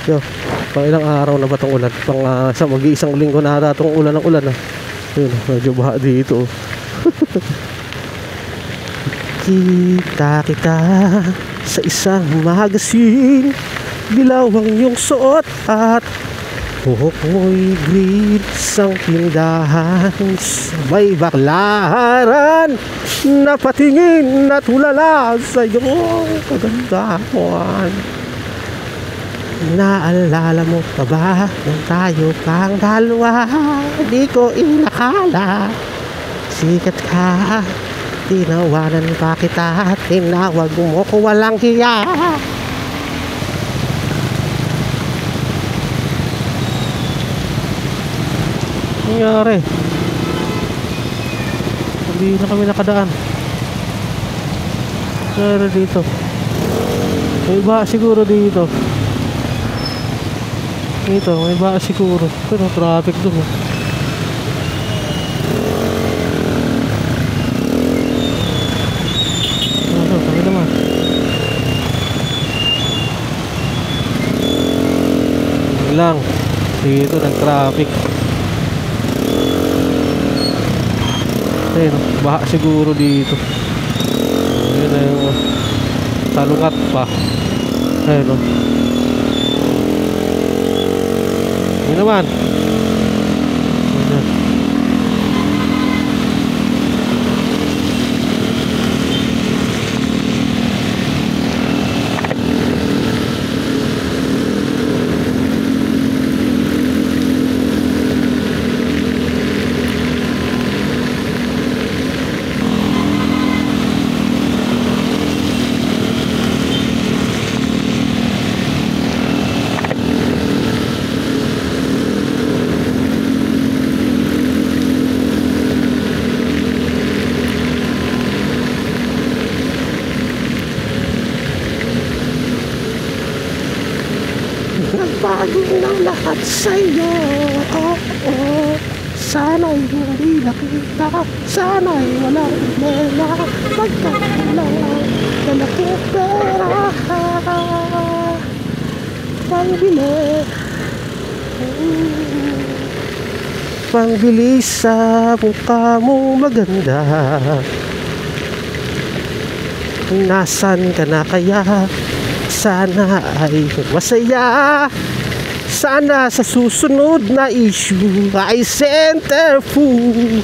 Yo, pang ilang araw na ba itong ulan? Pang mag-iisang linggo na ata itong ulan ng ulan. Yun, medyo baha dito. Kita sa isang magazine, dilaw ang iyong suot at buhok mo'y green. Isang tindahan sa may baklaran, napatingin at tulala sa iyong kagandahan. Naalala mo pa ba nung tayo pang dalawa? Di ko inakala sikat ka, tinawanan pa kita, tinawag mo ko walang hiya. Nangyari, hindi na kami nakadaan. Nangyari dito, may iba siguro dito. Ito, may iba siguro. Pero traffic dun. Kami naman. Lang dito nag-traffic. Ayun, baha siguro dito. Ayun na yung salungat pa. Ayun o. Ayun naman. Ayun. Nagbago ng lahat sa'yo. Sana'y hindi nakita, sana'y walang mela, magkakailangan na laking pera pangbili sa mukha mong maganda. Nasaan ka na kaya? Sana ay masaya. Sana sa susunod na issue ay centerfold